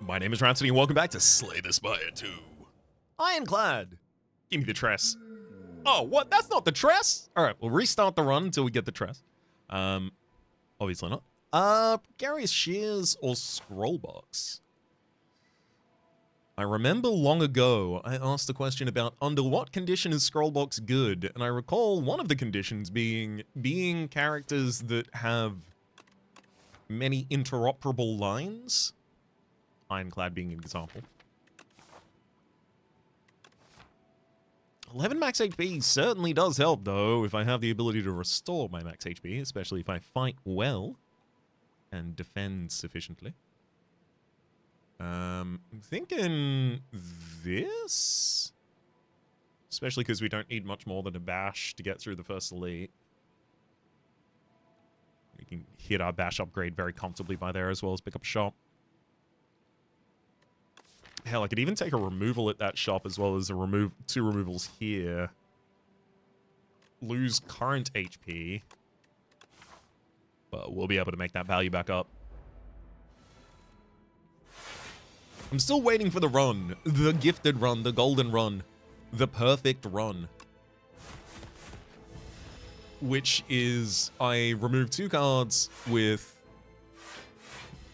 My name is Rhapsody, and welcome back to Slay the Spire 2. Ironclad! Give me the tress. Oh, what? That's not the tress? Alright, we'll restart the run until we get the tress. Obviously not. Precarious Shears or Scrollbox? I remember long ago, I asked a question about under what condition is Scrollbox good, and I recall one of the conditions being characters that have many interoperable lines. Ironclad being an example. 11 max HP certainly does help, though, if I have the ability to restore my max HP, especially if I fight well and defend sufficiently. I'm thinking this? Especially because we don't need much more than a bash to get through the first elite. We can hit our bash upgrade very comfortably by there, as well as pick up a shop. Hell, I could even take a removal at that shop as well as a two removals here. Lose current HP. But we'll be able to make that value back up. I'm still waiting for the run. The gifted run, the golden run. The perfect run. Which is, I remove 2 cards with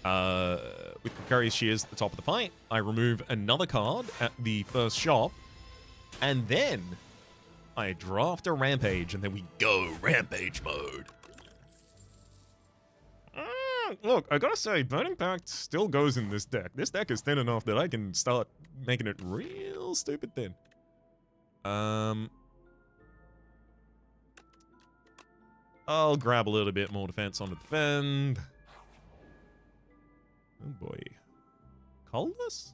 Precarious Shears at the top of the fight. I remove another card at the first shop. And then I draft a Rampage, and then we go Rampage mode. Look, I gotta say, Burning Pact still goes in this deck. This deck is thin enough that I can start making it real stupid thin. I'll grab a little bit more defense on the defend. Oh boy. Coldness?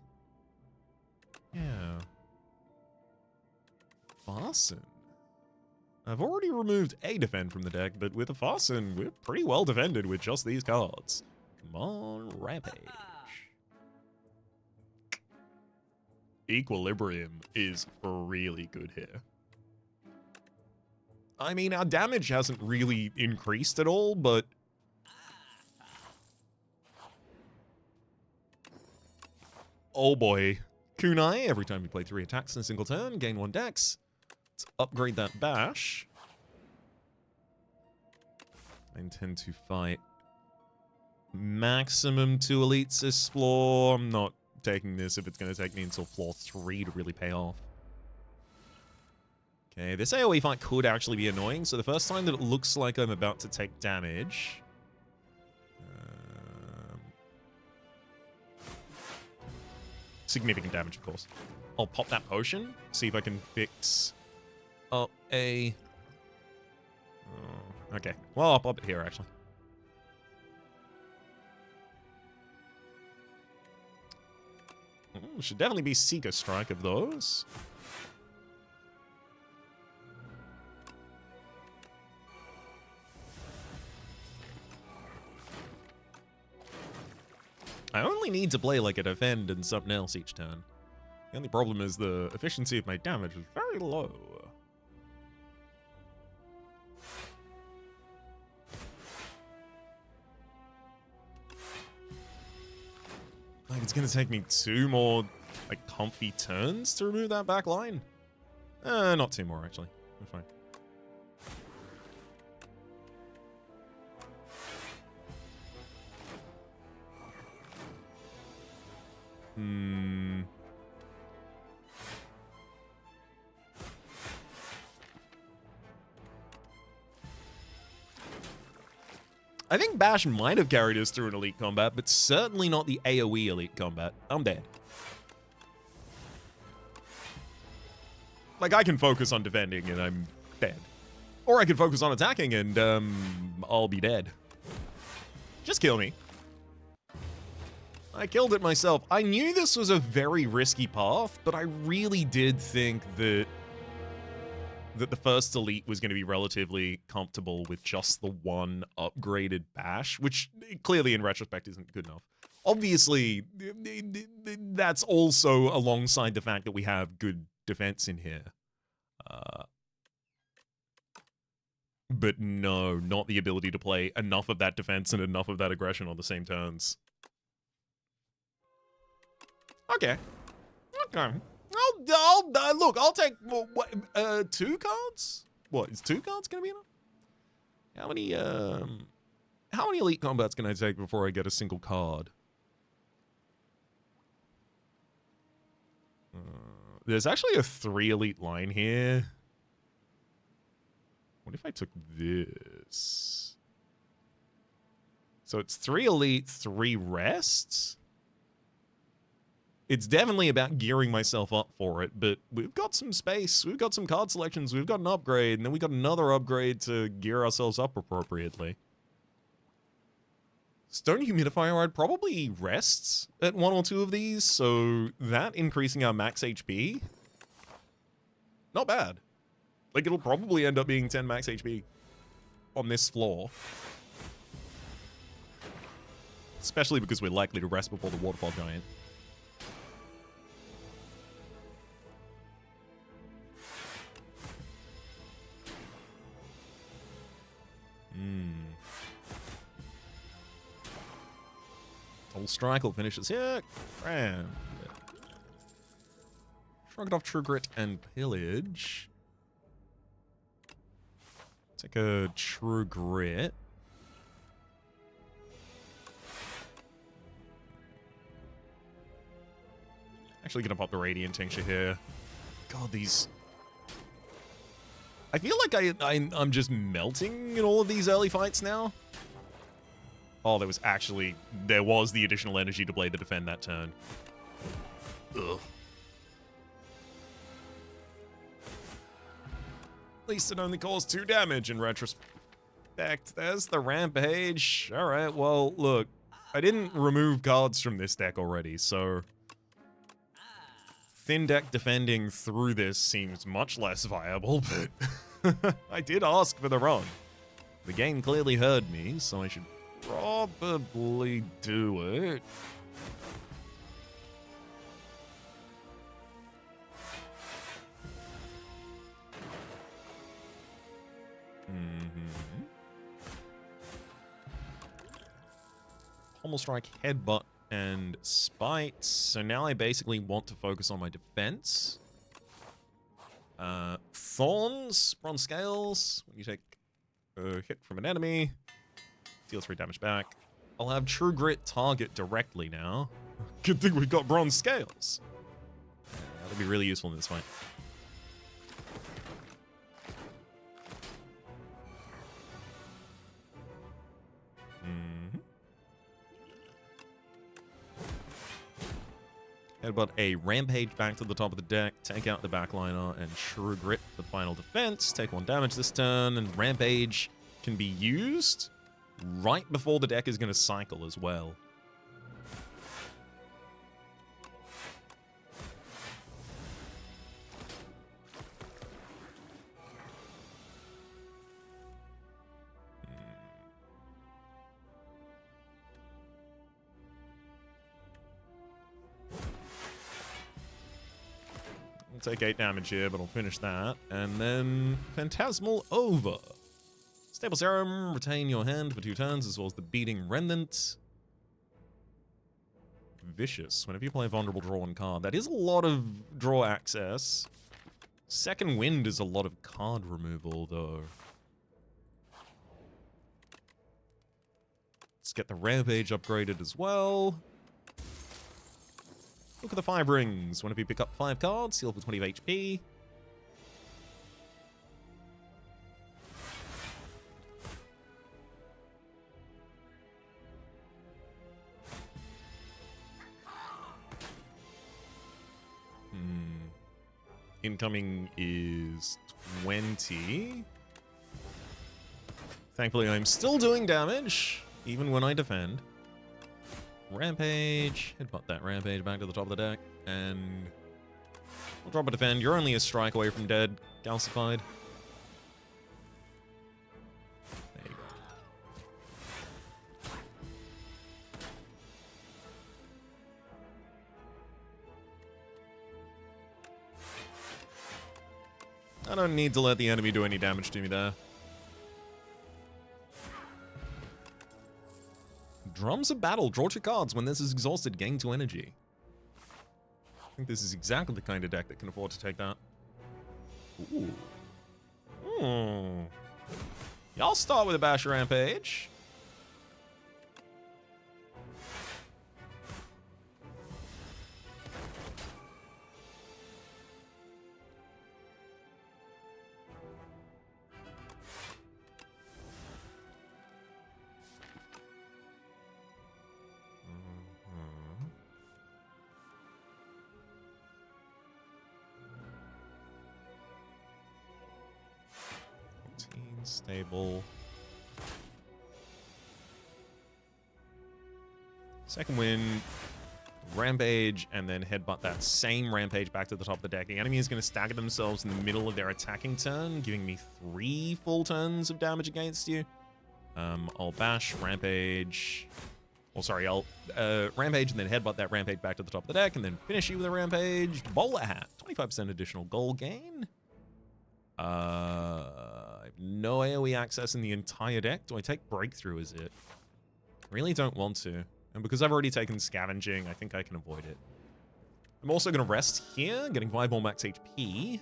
Yeah. Fasten. I've already removed a defend from the deck, but with a Fasten, we're pretty well defended with just these cards. Come on, Rampage. Equilibrium is really good here. I mean, our damage hasn't really increased at all, but oh boy. Kunai, every time you play 3 attacks in a single turn, gain 1 dex. Let's upgrade that bash. I intend to fight maximum 2 elites this floor. I'm not taking this if it's going to take me until floor 3 to really pay off. Okay, this AoE fight could actually be annoying, so the first time that it looks like I'm about to take damage... significant damage, of course. I'll pop that potion, see if I can fix up a... Oh, okay, well, I'll pop it here, actually. Ooh, should definitely be Seeker Strike of those. I only need to play like a defend and something else each turn. The only problem is the efficiency of my damage is very low. Like, it's gonna take me 2 more, like, comfy turns to remove that back line? Not 2 more, actually. I'm fine. I think Bash might have carried us through an elite combat, but certainly not the AoE elite combat. I'm dead. Like, I can focus on defending and I'm dead. Or I can focus on attacking and, I'll be dead. Just kill me. I killed it myself. I knew this was a very risky path, but I really did think that the first elite was going to be relatively comfortable with just the 1 upgraded bash, which clearly in retrospect isn't good enough. Obviously, that's also alongside the fact that we have good defense in here. But no, not the ability to play enough of that defense and enough of that aggression on the same turns. Okay. Okay. Look, I'll take, 2 cards? What, is 2 cards gonna be enough? How many elite combats can I take before I get a single card? There's actually a 3 elite line here. What if I took this? So it's 3 elite, 3 rests? It's definitely about gearing myself up for it, but we've got some space, we've got some card selections, we've got an upgrade, and then we got another upgrade to gear ourselves up appropriately. Stone Humidifier, I'd probably rest at 1 or 2 of these, so that increasing our max HP, not bad. Like, it'll probably end up being 10 max HP on this floor. Especially because we're likely to rest before the Waterfall Giant. Double Strike will finish us here. Grand. Shrug it off True Grit and Pillage. Take a True Grit. Actually gonna pop the Radiant Tincture here. God, these... I feel like I'm just melting in all of these early fights now. Oh, there was the additional energy to play to defend that turn. Ugh. At least it only caused 2 damage in retrospect. There's the Rampage. Alright, well, look. I didn't remove cards from this deck already, so... Thin deck defending through this seems much less viable, but... I did ask for the run. The game clearly heard me, so I should probably do it. Pommel Strike, Headbutt, and Spite. So now I basically want to focus on my defense. Thorns, Bronze Scales. When you take a hit from an enemy, deal 3 damage back. I'll have True Grit target directly now. Good thing we've got Bronze Scales. That'll be really useful in this fight. Headbutt a Rampage back to the top of the deck, take out the backliner, and True Grit for the final defense. Take 1 damage this turn, and Rampage can be used right before the deck is going to cycle as well. I'll take 8 damage here, but I'll finish that. And then Phantasmal Over. Stable Serum, retain your hand for 2 turns, as well as the Beating Remnant. Vicious. Whenever you play Vulnerable, draw 1 card. That is a lot of draw access. Second Wind is a lot of card removal, though. Let's get the Rampage upgraded as well. Look at the 5 rings. Whenever you pick up 5 cards, heal for 20 HP. Incoming is 20. Thankfully, I'm still doing damage, even when I defend. Rampage. Headbutt that Rampage back to the top of the deck. And we'll drop a defend. You're only a strike away from dead. Calcified. There you go. I don't need to let the enemy do any damage to me there. Drums of Battle. Draw 2 cards. When this is exhausted, gain 2 energy. think this is exactly the kind of deck that can afford to take that. Ooh. Yeah, I'll start with a Bash Rampage. Stable. Second win, Rampage, and then headbutt that same Rampage back to the top of the deck. The enemy is going to stagger themselves in the middle of their attacking turn, giving me 3 full turns of damage against you. I'll Bash, Rampage. Oh, sorry, I'll Rampage and then headbutt that Rampage back to the top of the deck, and then finish you with a Rampage. Bowler Hat, 25% additional goal gain. I have no AoE access in the entire deck. Do I take Breakthrough as it? Really don't want to. And because I've already taken Scavenging, I think I can avoid it. I'm also going to rest here, getting 5 more max HP.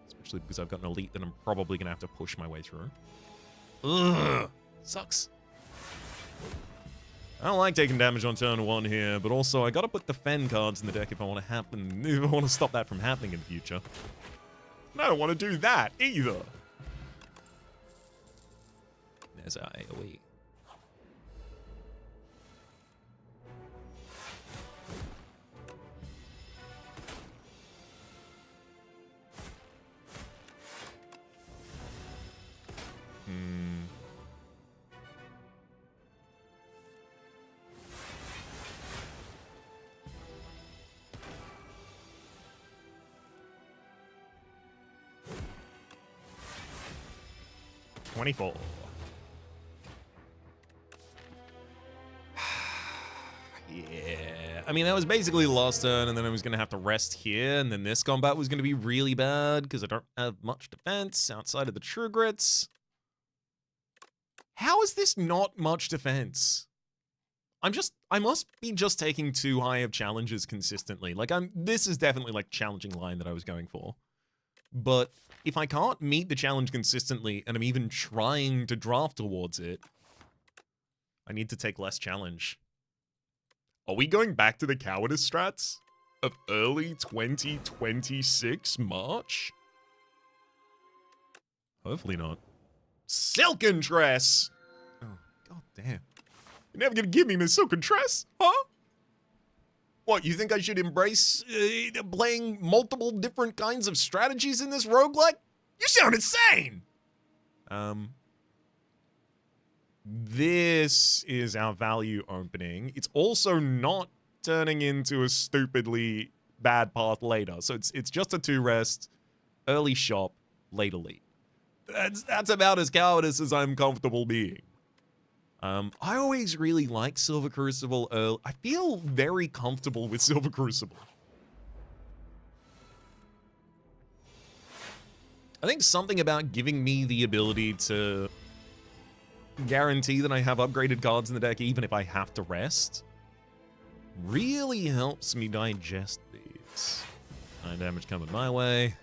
Especially because I've got an elite that I'm probably going to have to push my way through. Ugh! Sucks. I don't like taking damage on turn 1 here, but also I got to put defend cards in the deck if I want to stop that from happening in the future. And I don't want to do that either. There's our AoE. $24. Yeah. I mean, that was basically the last turn, and then I was going to have to rest here, and then this combat was going to be really bad because I don't have much defense outside of the True Grits. How is this not much defense? I must be just taking too high of challenges consistently. Like, this is definitely like challenging line that I was going for. But if I can't meet the challenge consistently, and I'm even trying to draft towards it, I need to take less challenge. Are we going back to the cowardice strats of early 2026 March? Hopefully not. Silken Tress! Oh, god damn. You're never gonna give me my Silken Tress, huh? What, you think I should embrace playing multiple different kinds of strategies in this roguelike? You sound insane! This is our value opening. It's also not turning into a stupidly bad path later. So it's just a 2-rest, early shop, late elite. That's about as cowardice as I'm comfortable being. I always really like Silver Crucible early. I feel very comfortable with Silver Crucible. I think something about giving me the ability to guarantee that I have upgraded cards in the deck even if I have to rest really helps me digest these. 9 damage coming my way.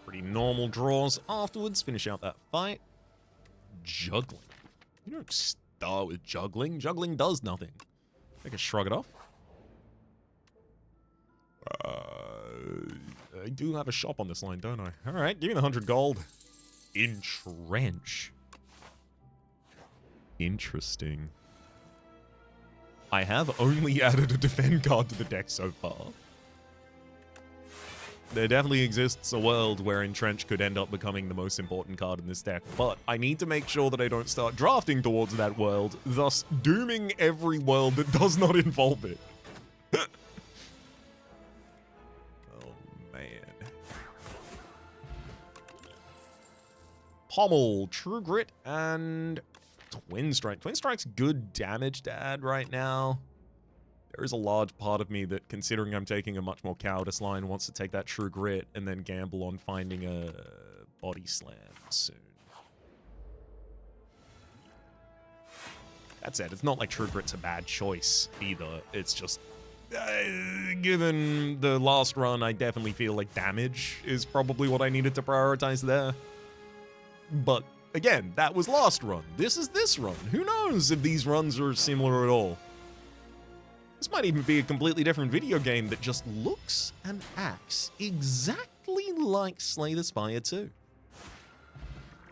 Pretty normal draws afterwards. Finish out that fight. Juggling. You don't start with juggling. Juggling does nothing. I can shrug it off. I do have a shop on this line, don't I? Alright, give me the 100 gold. Entrench. Interesting. I have only added a defend card to the deck so far. There definitely exists a world where Entrench could end up becoming the most important card in this deck, but I need to make sure that I don't start drafting towards that world, thus dooming every world that does not involve it. Oh, man. Pommel, True Grit, and Twin Strike. Twin Strike's good damage to add right now. There is a large part of me that, considering I'm taking a much more cowardice line, wants to take that True Grit and then gamble on finding a body slam soon. That said, it's not like True Grit's a bad choice either. It's just, given the last run, I definitely feel like damage is probably what I needed to prioritize there. But again, that was last run. This is this run. Who knows if these runs are similar at all? This might even be a completely different video game that just looks and acts exactly like Slay the Spire 2.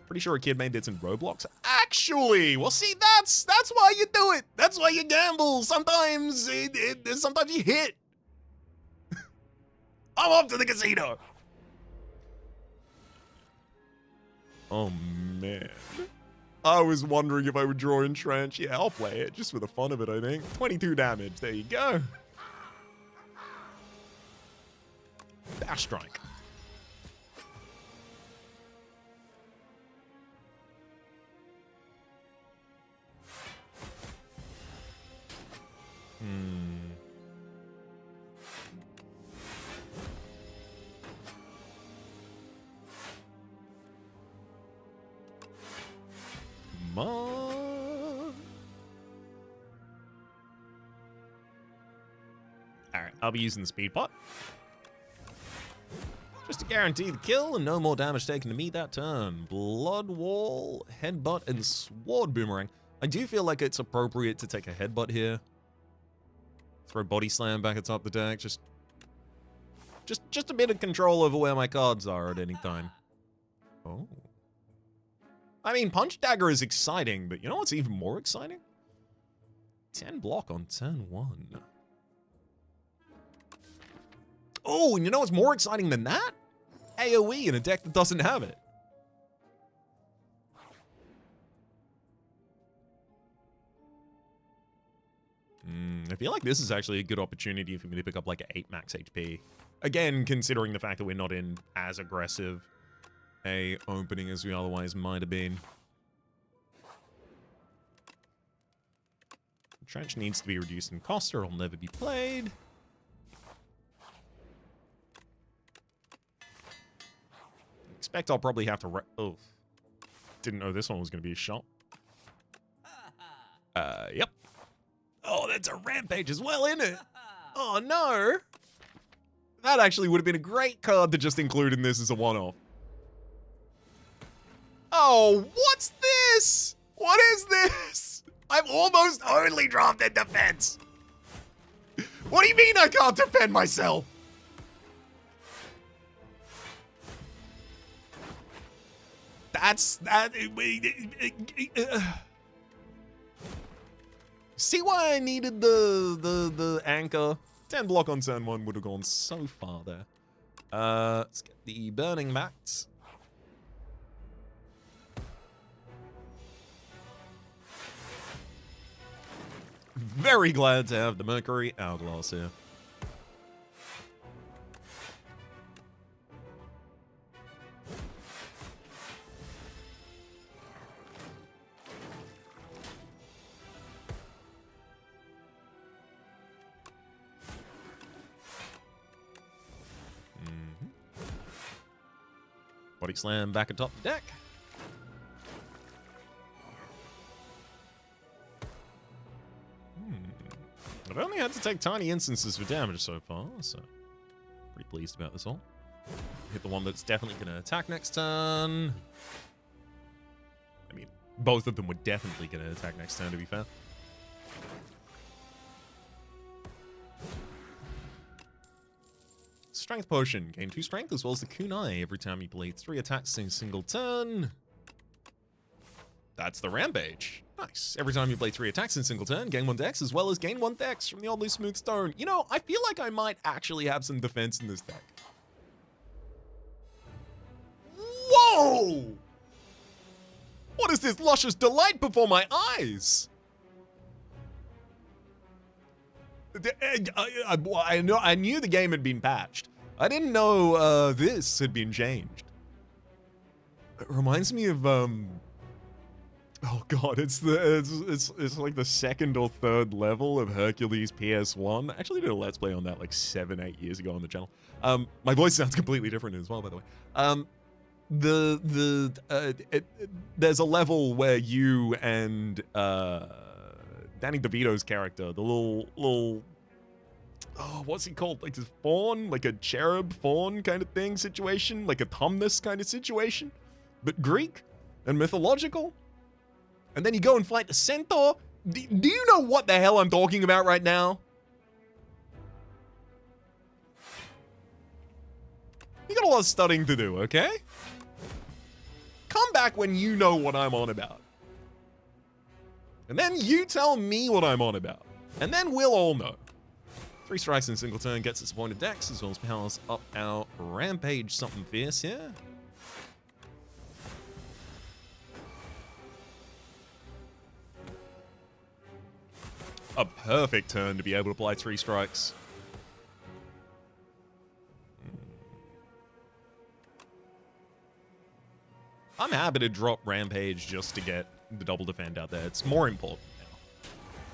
Pretty sure a kid made this in Roblox. Actually, well, see, that's why you do it. That's why you gamble. Sometimes, sometimes you hit. I'm off to the casino. Oh man, I was wondering if I would draw in Trench. Yeah, I'll play it just for the fun of it. I think 22 damage. There you go. Dash strike. Come on. Alright, I'll be using the speed pot. Just to guarantee the kill and no more damage taken to me that turn. Blood Wall, Headbutt, and Sword Boomerang. I do feel like it's appropriate to take a Headbutt here. Throw Body Slam back atop the deck. Just a bit of control over where my cards are at any time. Oh. I mean, Punch Dagger is exciting, but you know what's even more exciting? 10 block on turn 1. Oh, and you know what's more exciting than that? AoE in a deck that doesn't have it. I feel like this is actually a good opportunity for me to pick up like an 8 max HP. Again, considering the fact that we're not in as aggressive a opening as we otherwise might have been. Trench needs to be reduced in cost or it'll never be played. Expect I'll probably have to oh. Didn't know this one was going to be a shot. Yep. Oh, that's a rampage as well, isn't it? Oh, no. That actually would have been a great card to just include in this as a one-off. Oh, what's this? What is this? I've almost only drafted defense. What do you mean I can't defend myself? See why I needed the anchor? 10 block on turn 1 would have gone so far there. Let's get the Burning Mat. Very glad to have the Mercury Hourglass here. Body Slam back atop the deck. I've only had to take tiny instances for damage so far, so pretty pleased about this all. Hit the one that's definitely going to attack next turn. I mean, both of them were definitely going to attack next turn, to be fair. Strength Potion. Gain 2 strength as well as the Kunai every time you play 3 attacks in a single turn. That's the Rampage. Nice. Every time you play 3 attacks in a single turn, gain 1 dex as well as gain 1 dex from the Oddly Smooth Stone. You know, I feel like I might actually have some defense in this deck. Whoa! What is this luscious delight before my eyes? I knew the game had been patched. I didn't know this had been changed. It reminds me of oh god, it's like the 2nd or 3rd level of Hercules PS1. I actually did a Let's Play on that like 7-8 years ago on the channel. My voice sounds completely different as well, by the way. there's a level where you and Danny DeVito's character, the little oh, what's he called? Like this fawn, like a cherub fawn kind of thing situation, like a Tumnus kind of situation, but Greek and mythological. And then you go and fight the centaur. Do you know what the hell I'm talking about right now? You got a lot of studying to do, okay? Come back when you know what I'm on about. And then you tell me what I'm on about. And then we'll all know. 3 strikes in a single turn gets us appointed decks, as well as powers up our rampage something fierce here. A perfect turn to be able to apply 3 strikes. I'm happy to drop Rampage just to get the double defend out there. It's more important now.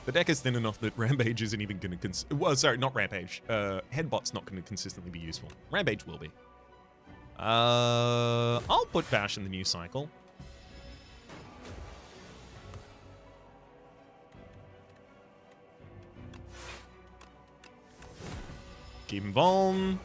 The deck is thin enough that Rampage isn't even going to... Well, sorry, not Rampage. Headbutt's not going to consistently be useful. Rampage will be. I'll put Bash in the new cycle. Keep him vuln.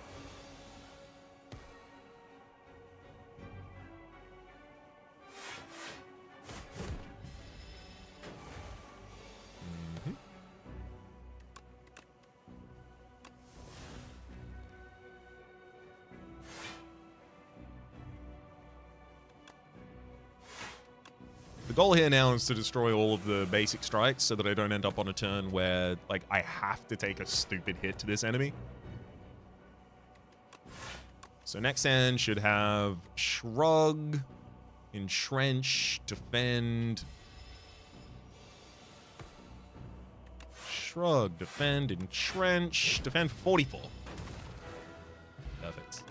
The goal here now is to destroy all of the basic strikes so that I don't end up on a turn where, like, I have to take a stupid hit to this enemy. So next hand should have Shrug, Entrench, Defend. Shrug, Defend, Entrench, Defend for 44. Perfect.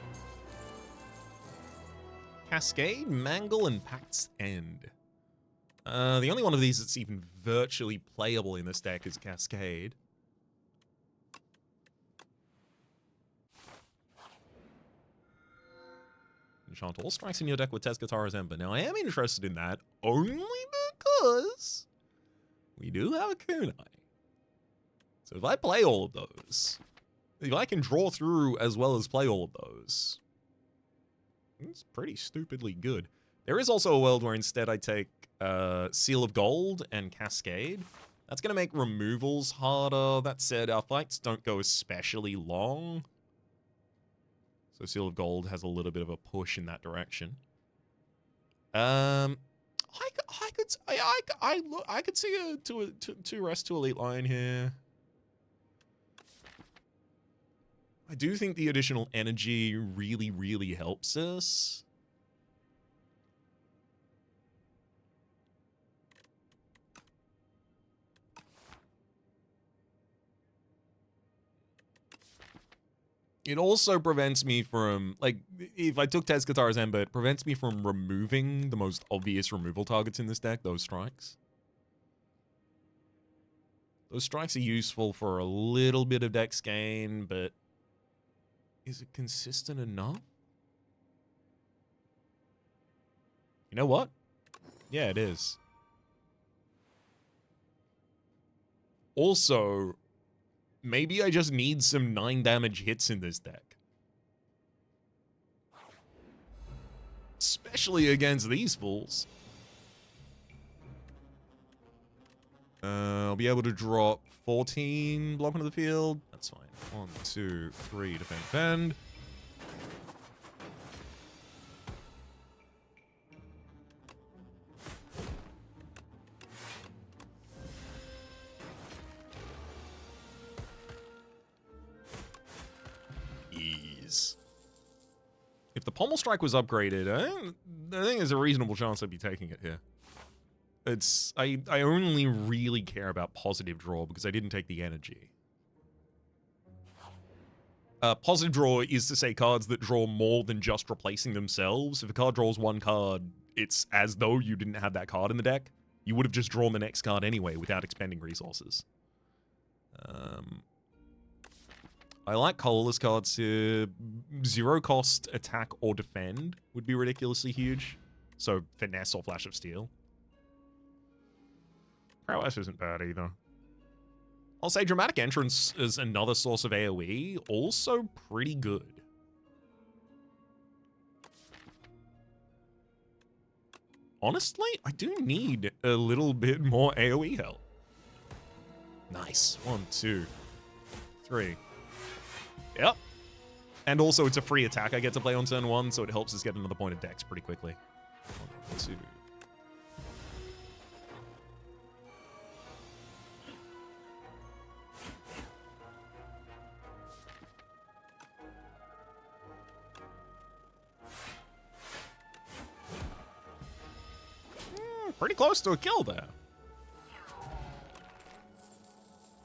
Cascade, Mangle, and Pact's End. The only one of these that's even virtually playable in this deck is Cascade. Enchant all strikes in your deck with Tezcatara's Ember. Now, I am interested in that only because we do have a Kunai. So if I play all of those, if I can draw through as well as play all of those, it's pretty stupidly good. There is also a world where instead I take Seal of Gold and Cascade. That's going to make removals harder. That said, our fights don't go especially long. So Seal of Gold has a little bit of a push in that direction. I could see a two rest to Elite Lion here. I do think the additional energy really, really helps us. It also prevents me from, like, if I took Tezcatara's Ember, it prevents me from removing the most obvious removal targets in this deck, those strikes. Those strikes are useful for a little bit of dex gain, but is it consistent enough? You know what? Yeah, it is. Also, maybe I just need some 9 damage hits in this deck. Especially against these fools. I'll be able to drop 14 block onto the field. That's fine. 1, 2, 3, defend. Ease. If the Pommel Strike was upgraded, I think there's a reasonable chance I'd be taking it here. I only really care about positive draw because I didn't take the energy. Positive draw is to say cards that draw more than just replacing themselves. If a card draws 1 card, it's as though you didn't have that card in the deck. You would have just drawn the next card anyway without expending resources. I like colorless cards to zero cost attack or defend would be ridiculously huge. So finesse or flash of steel. Prowess isn't bad either. I'll say dramatic entrance is another source of AoE, also pretty good. Honestly, I do need a little bit more AoE help. Nice. 1, 2, 3. Yep. And also, it's a free attack I get to play on turn 1, so it helps us get another point of dex pretty quickly. 1, 2. Pretty close to a kill there.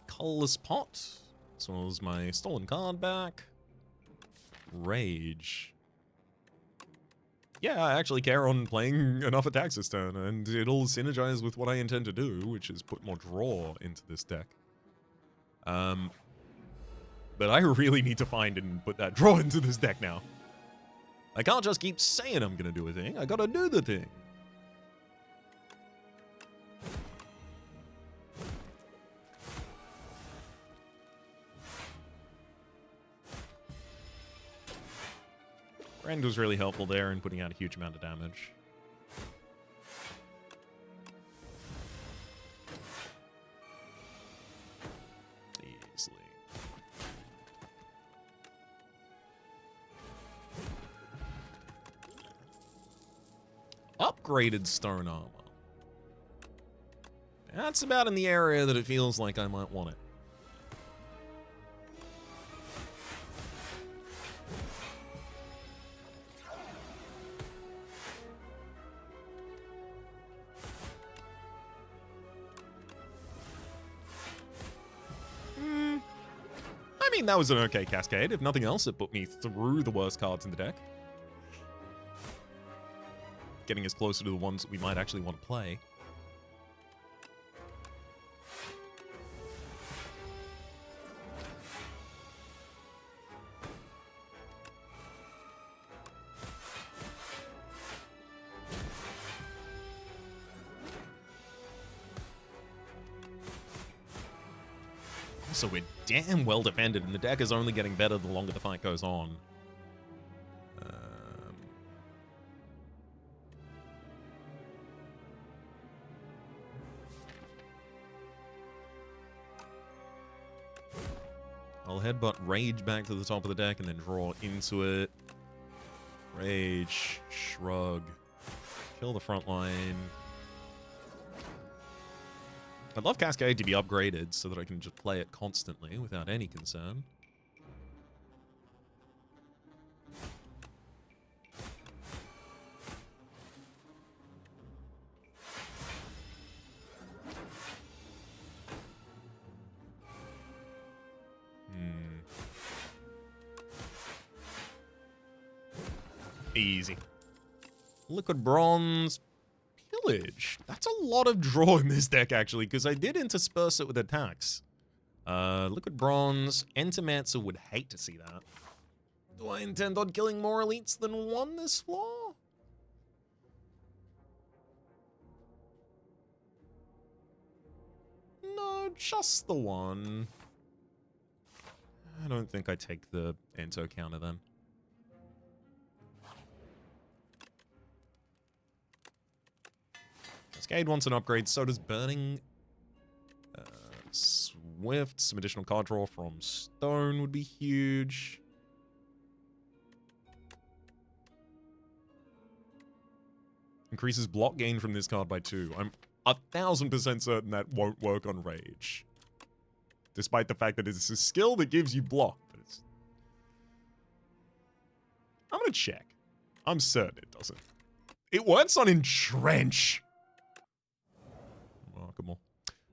Colorless Pot. As well as my stolen card back. Rage. Yeah, I actually care on playing enough attacks this turn, and it'll synergize with what I intend to do, which is put more draw into this deck. But I really need to find and put that draw into this deck now. I can't just keep saying I'm gonna do a thing, I gotta do the thing. Rend was really helpful there in putting out a huge amount of damage. Easily. Upgraded stone armor. That's about in the area that it feels like I might want it. I mean, that was an okay cascade. If nothing else, it put me through the worst cards in the deck. Getting us closer to the ones that we might actually want to play. So we're damn well defended, and the deck is only getting better the longer the fight goes on. I'll headbutt Rage back to the top of the deck and then draw into it. Rage, Shrug, kill the front line. I'd love Cascade to be upgraded so that I can just play it constantly without any concern. Easy. Liquid Bronze. Pillage. That's a lot of draw in this deck, actually, because I did intersperse it with attacks. Liquid Bronze. Entomancer would hate to see that. Do I intend on killing more elites than one this floor? No, just the one. I don't think I take the Ento counter then. Cascade wants an upgrade, so does Burning. Swift, some additional card draw from Stone would be huge. Increases block gain from this card by 2. I'm 1000% certain that won't work on Rage. Despite the fact that it's a skill that gives you block. But it's... I'm gonna check. I'm certain it doesn't. It works on Entrench. Remarkable.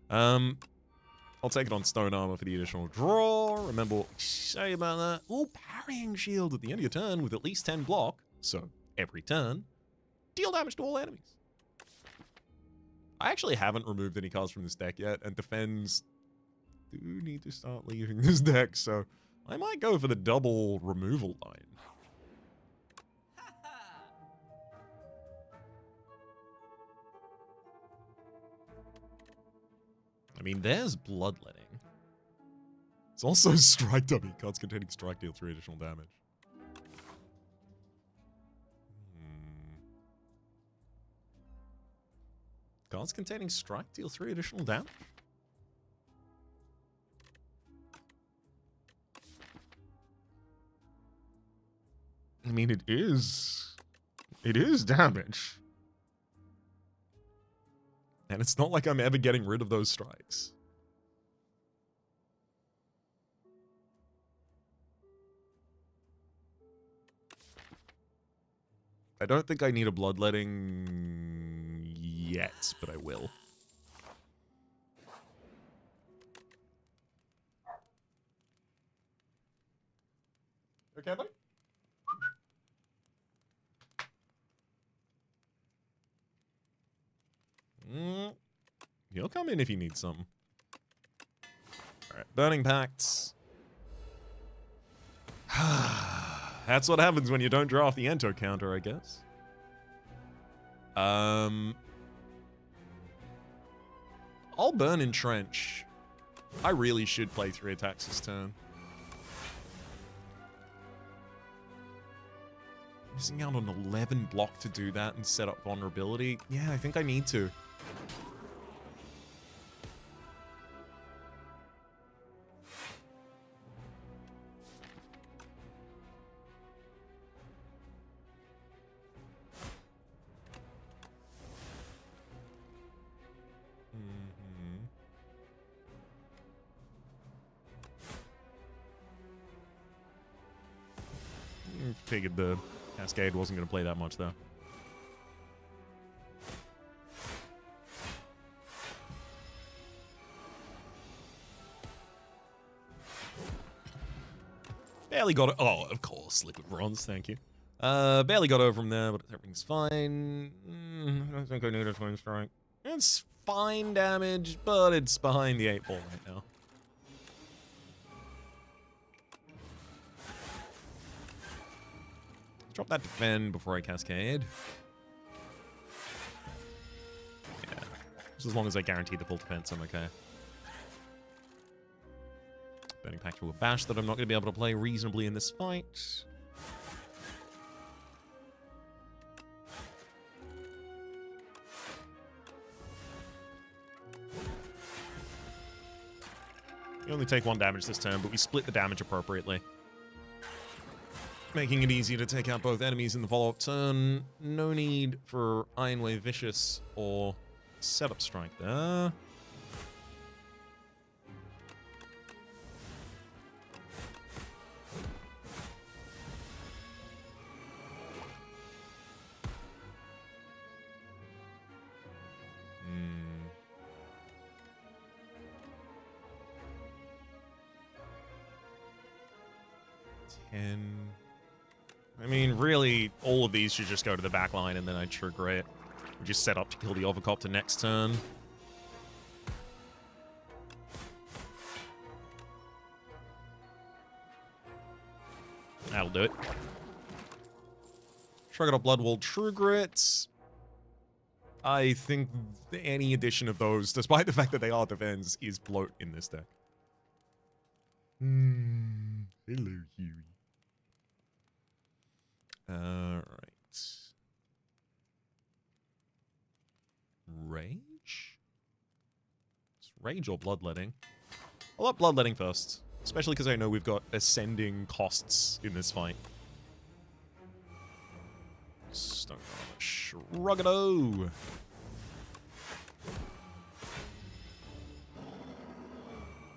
I'll take it on Stone Armor for the additional draw. Remember what we say about that. Ooh, Parrying Shield at the end of your turn with at least 10 block. So, every turn, deal damage to all enemies. I actually haven't removed any cards from this deck yet, and defends do need to start leaving this deck, so I might go for the double removal line. I mean, there's bloodletting. It's also strike dummy. Cards containing strike deal 3 additional damage. Cards containing strike deal 3 additional damage? I mean, it is damage. And it's not like I'm ever getting rid of those strikes. I don't think I need a bloodletting yet, but I will. Okay, buddy? He'll come in if he needs something. Alright, Burning Pacts. That's what happens when you don't draft the Ento counter, I guess. I'll burn Entrench. I really should play 3 attacks this turn. Missing out on 11 block to do that and set up vulnerability. Yeah, I think I need to. Figured the Cascade wasn't going to play that much, though. Barely got it. Oh, of course, Liquid Bronze, thank you. Barely got over him there, but everything's fine. I don't think I need a Twin Strike. It's fine damage, but it's behind the 8 ball right now. Drop that defend before I Cascade. Yeah. Just as long as I guarantee the full defense, I'm okay. Burning Pact to a Bash that I'm not going to be able to play reasonably in this fight. We only take 1 damage this turn, but we split the damage appropriately. Making it easy to take out both enemies in the follow-up turn. No need for Iron Wave Vicious or Setup Strike there. I mean, really, all of these should just go to the back line, and then I'd trigger it. We just set up to kill the Overcopter next turn. That'll do it. Shrug it up, Bloodwall, trigger it. I think any addition of those, despite the fact that they are defense, is bloat in this deck. Hello, Huey. Alright. Rage? It's Rage or Bloodletting? I'll let Bloodletting first. Especially because I know we've got ascending costs in this fight. Stone Shrug-it-o!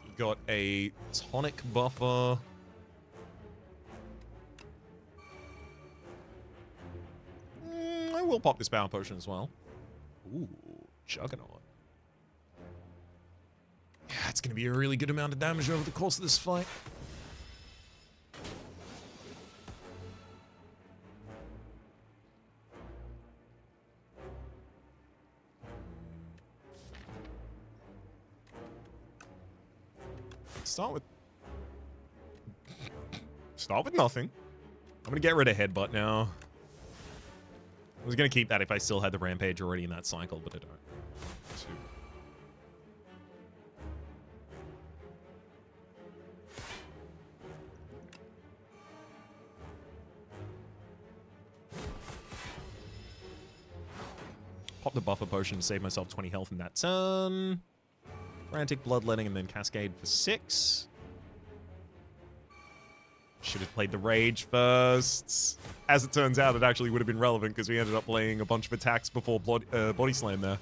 We've got a tonic buffer. I will pop this Power Potion as well. Ooh, Juggernaut. Yeah, it's going to be a really good amount of damage over the course of this fight. Start with... Start with nothing. I'm going to get rid of Headbutt now. I was going to keep that if I still had the Rampage already in that cycle, but I don't. 2. Pop the buffer potion to save myself 20 health in that turn. Frantic Bloodletting and then Cascade for 6. Should have played the Rage first. As it turns out, it actually would have been relevant because we ended up playing a bunch of attacks before Body Slam there.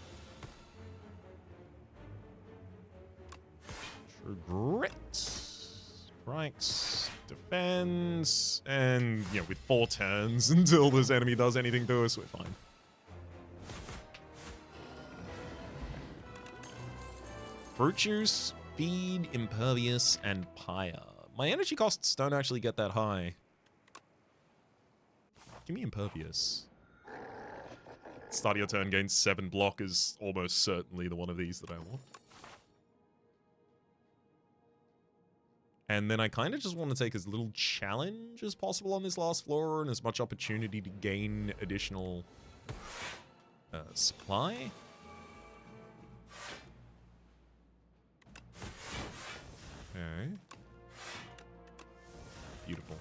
True Grit. Strikes. Defends. And, yeah, with 4 turns until this enemy does anything to us, we're fine. Fruit Juice, Feed, Impervious, and Pyre. My energy costs don't actually get that high. Give me Impervious. Start your turn, gain 7 block is almost certainly the one of these that I want. And then I kind of just want to take as little challenge as possible on this last floor and as much opportunity to gain additional supply. Okay. Beautiful.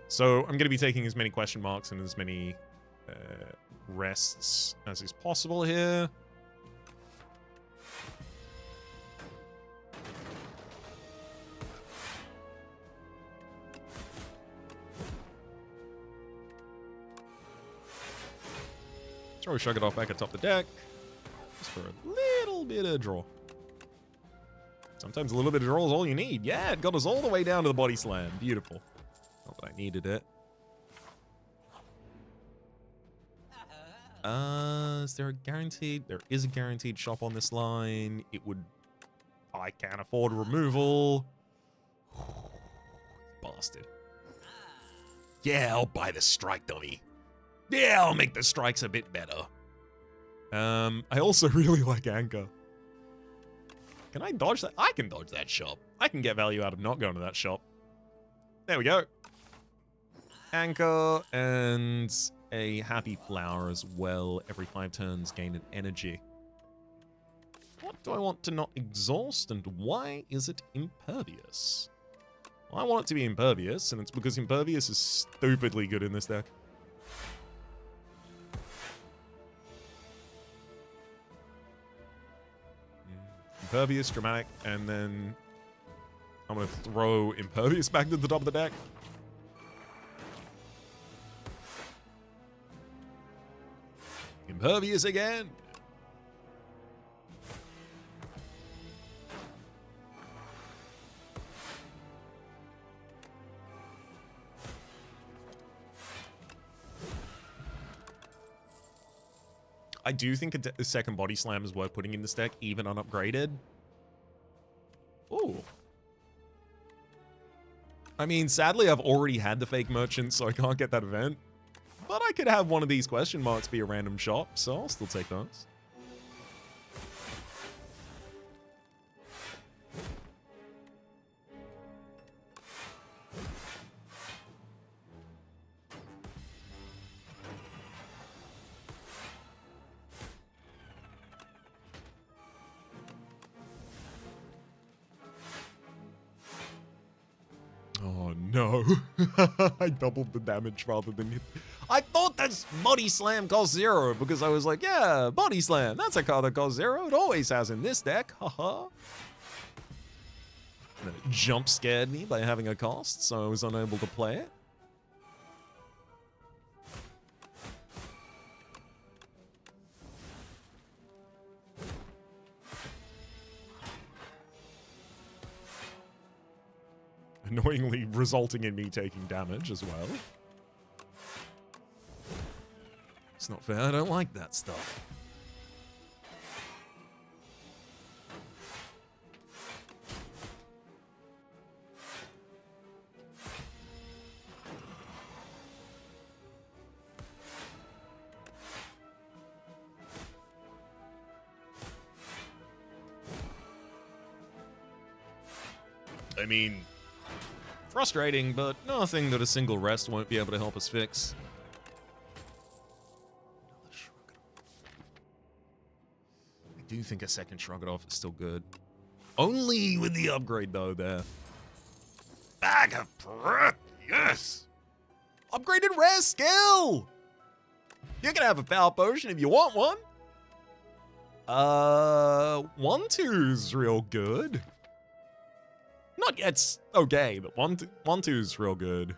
So I'm going to be taking as many question marks and as many rests as is possible here. Throw Shrug It Off back atop the deck. Just for a little bit of draw. Sometimes a little bit of draw is all you need. Yeah, it got us all the way down to the Body Slam. Beautiful. Not that I needed it. Is there a guaranteed? There is a guaranteed shop on this line. It would... I can't afford removal. Bastard. Yeah, I'll buy the strike dummy. Yeah, I'll make the strikes a bit better. I also really like Anchor. Can I dodge that? I can dodge that shop. I can get value out of not going to that shop. There we go. Anchor and a Happy Flower as well. Every 5 turns, gain an energy. What do I want to not exhaust, and why is it impervious? Well, I want it to be impervious, and it's because impervious is stupidly good in this deck. Impervious, Dramatic, and then I'm going to throw Impervious back to the top of the deck. Impervious again. I do think a second Body Slam is worth putting in this deck, even unupgraded. Ooh. I mean, sadly, I've already had the Fake Merchant, so I can't get that event. But I could have one of these question marks be a random shop, so I'll still take those. Oh no. I doubled the damage rather than hit. I thought that Body Slam cost 0 because I was like, yeah, Body Slam. That's a card that costs 0. It always has in this deck. Haha. And then it jump scared me by having a cost, so I was unable to play it. Annoyingly resulting in me taking damage as well. It's not fair, I don't like that stuff. I mean, Frustrating, but nothing that a single rest won't be able to help us fix. I do think a second Shrug It Off is still good. Only with the upgrade, though, there. Bag of breath, yes! Upgraded rare skill! You can have a power potion if you want one. 1-2's real good. Not yet, it's okay, but 1-2's real good.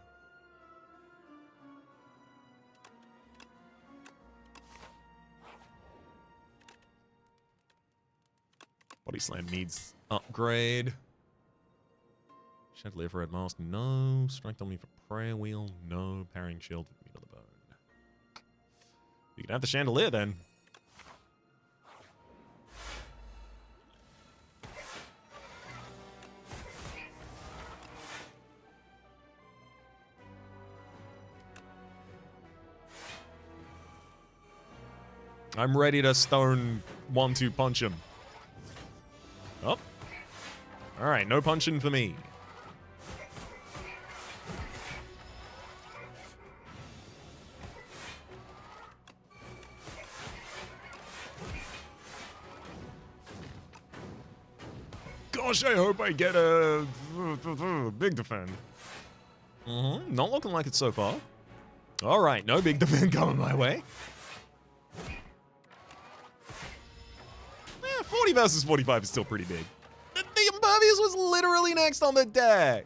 Body Slam needs upgrade. Chandelier for Red Mask, no. Strength on me for Prayer Wheel, no. Parrying Shield with Meat on the Bone. You can have the Chandelier then. I'm ready to stone 1-2 punch him. Oh. Alright, no punching for me. Gosh, I hope I get a big defend. Not looking like it so far. Alright, no big defend coming my way. 40 versus 45 is still pretty big. The Impervious was literally next on the deck.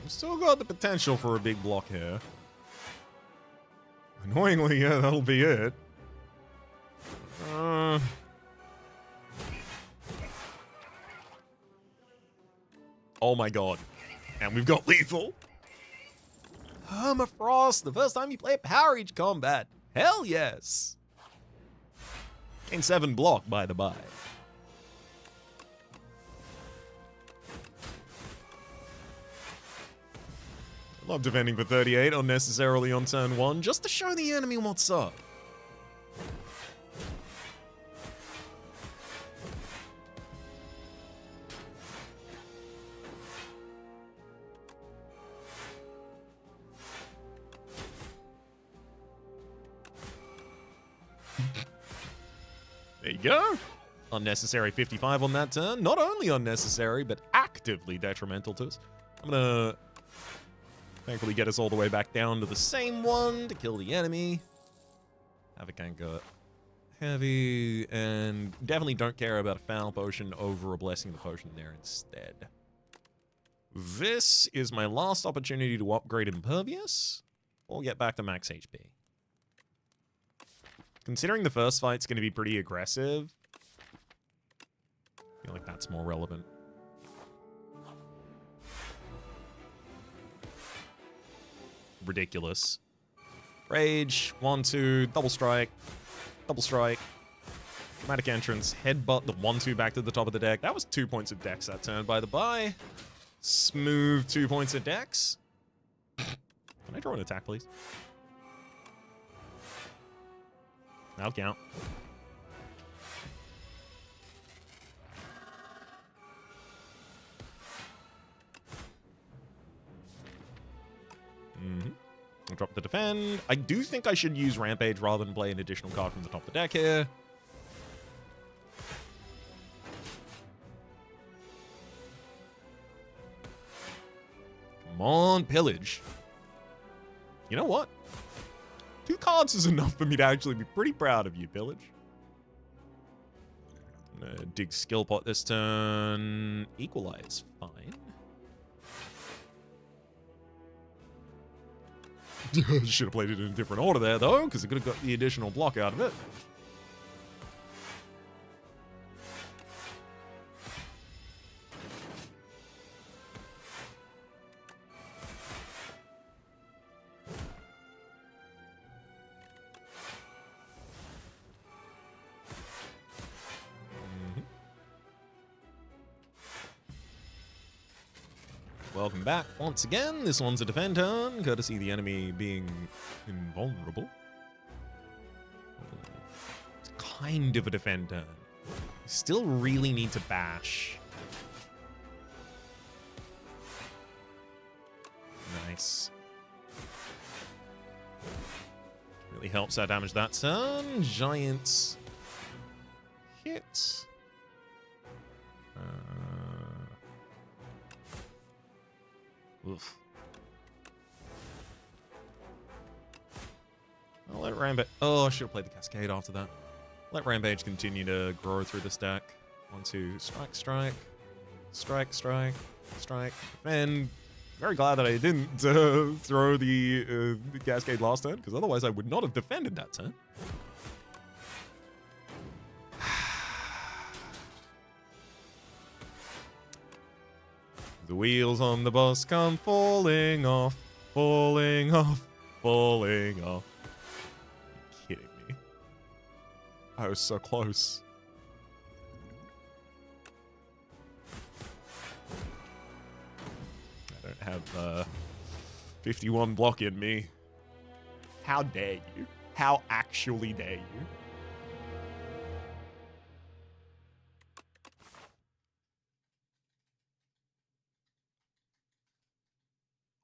Still got the potential for a big block here. Annoyingly, yeah, that'll be it. Oh my god. And we've got lethal. Permafrost, the first time you play Power Reach combat. Hell yes. Gain 7 block, by the by. Love defending for 38 unnecessarily on turn 1, just to show the enemy what's up. There you go. Unnecessary 55 on that turn. Not only unnecessary, but actively detrimental to us. I'm gonna thankfully get us all the way back down to the same one to kill the enemy. Havoc Anchor heavy, and definitely don't care about a foul potion over a blessing the potion there instead. This is my last opportunity to upgrade Impervious, or get back to max HP. Considering the first fight's going to be pretty aggressive, I feel like that's more relevant. Ridiculous. Rage, 1-2, double strike, dramatic entrance, headbutt, the 1-2 back to the top of the deck. That was 2 points of dex that turn, by the by. Smooth 2 points of dex. Can I draw an attack, please? That'll count. I'll drop the defend. I do think I should use Rampage rather than play an additional card from the top of the deck here. Come on, Pillage. You know what? 2 cards is enough for me to actually be pretty proud of you, Pillage. I'm gonna dig Skill Pot this turn. Equalize, fine. Should have played it in a different order there, though, because I could have got the additional block out of it. Welcome back once again. This one's a defend turn, courtesy the enemy being invulnerable. It's kind of a defend turn. Still really need to bash. Nice. Really helps our damage that turn. Giant hit. Oof. I'll let Rampage... Oh, I should have played the Cascade after that. Let Rampage continue to grow through this deck. 1, 2, strike, strike. Strike, strike, strike. And very glad that I didn't throw the Cascade last turn, because otherwise I would not have defended that turn. The wheels on the bus come falling off, falling off, falling off. Are you kidding me? I was so close. I don't have 51 block in me. How dare you? How actually dare you?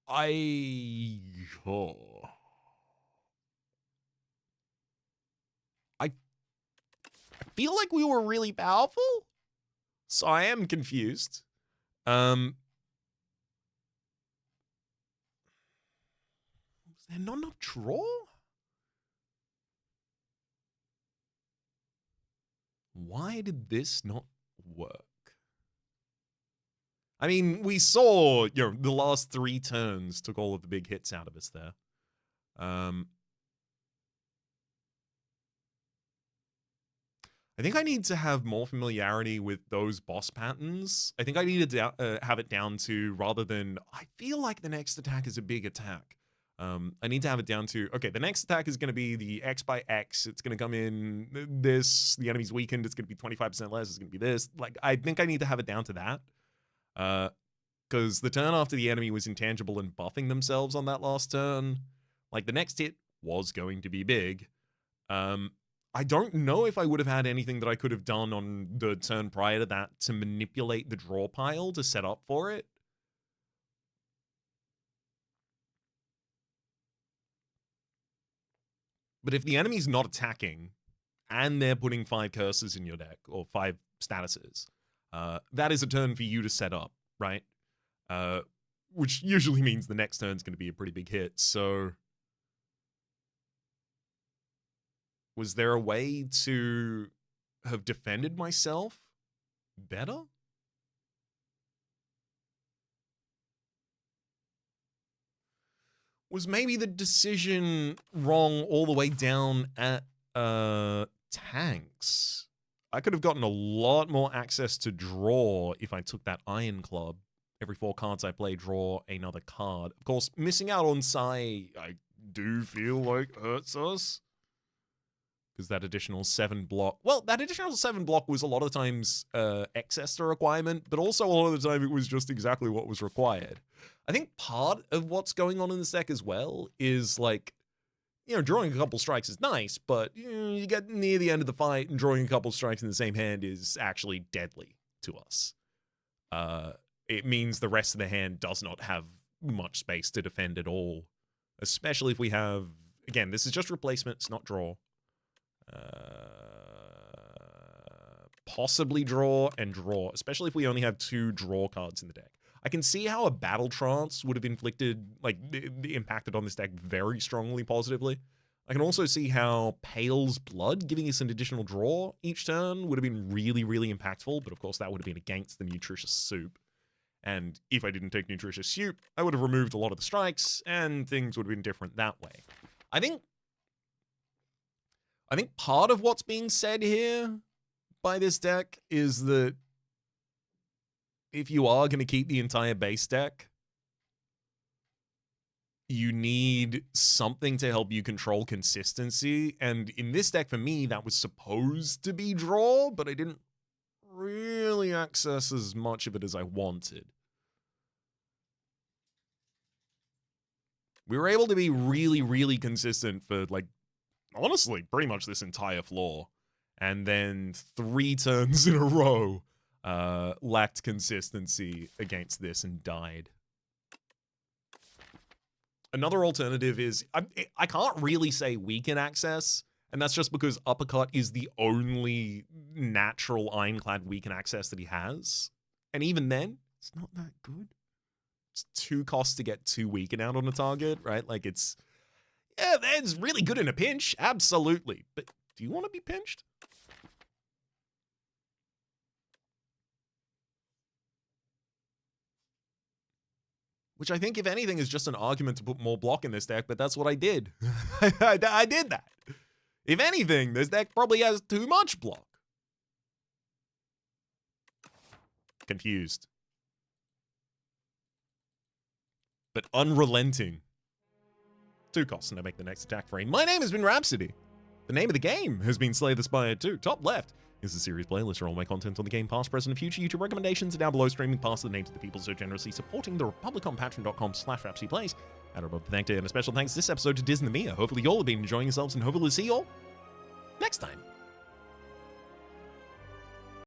I feel like we were really powerful, so I am confused. Was there not enough draw? Why did this not work? I mean, we saw, the last 3 turns took all of the big hits out of us there. I think I need to have more familiarity with those boss patterns. I think I need to have it down to, rather than, I feel like the next attack is a big attack. I need to have it down to, okay, the next attack is going to be the X by X. It's going to come in this, the enemy's weakened. It's going to be 25% less. It's going to be this. Like, I think I need to have it down to that. Because the turn after the enemy was intangible and buffing themselves on that last turn, like, the next hit was going to be big. I don't know if I would have had anything that I could have done on the turn prior to that to manipulate the draw pile to set up for it. But if the enemy's not attacking and they're putting 5 curses in your deck, or 5 statuses, that is a turn for you to set up, right? Which usually means the next turn's going to be a pretty big hit, so... Was there a way to have defended myself better? Was maybe the decision wrong all the way down at tanks? I could have gotten a lot more access to draw if I took that Iron Club. Every 4 cards I play, draw another card. Of course, missing out on Sai, I do feel like hurts us. Because that additional 7 block... Well, that additional 7 block was a lot of times excess to requirement, but also a lot of the time it was just exactly what was required. I think part of what's going on in this deck as well is, like, drawing a couple strikes is nice, but you get near the end of the fight and drawing a couple strikes in the same hand is actually deadly to us. It means the rest of the hand does not have much space to defend at all, especially if we have... Again, this is just replacement, it's not draw. Possibly draw and draw, especially if we only have 2 draw cards in the deck. I can see how a Battle Trance would have inflicted, like, impacted on this deck very strongly positively. I can also see how Pale's Blood, giving us an additional draw each turn, would have been really, really impactful, but of course that would have been against the Nutritious Soup. And if I didn't take Nutritious Soup, I would have removed a lot of the strikes, and things would have been different that way. I think part of what's being said here by this deck is that if you are going to keep the entire base deck, you need something to help you control consistency. And in this deck, for me, that was supposed to be draw, but I didn't really access as much of it as I wanted. We were able to be really, really consistent for, like, honestly, pretty much this entire floor. And then 3 turns in a row lacked consistency against this and died. Another alternative is, I can't really say weaken access, and that's just because Uppercut is the only natural Ironclad weaken access that he has. And even then, it's not that good. It's 2 costs to get 2 weaken out on a target, right? Like, it's, yeah, it's really good in a pinch, absolutely. But do you want to be pinched? Which I think, if anything, is just an argument to put more block in this deck, but that's what I did. I did that. If anything, this deck probably has too much block. Confused. But unrelenting. 2 costs and I make the next attack frame. My name has been Rhapsody. The name of the game has been Slay the Spire 2. Top left is the series playlist for all my content on the game, past, present, and future. YouTube recommendations are down below, streaming past the names of the people so generously supporting the Republic on patreon.com/RhapsodyPlays. And above the thank you and a special thanks this episode to Diz and the Mia. Hopefully you all have been enjoying yourselves, and hopefully we'll see you all next time.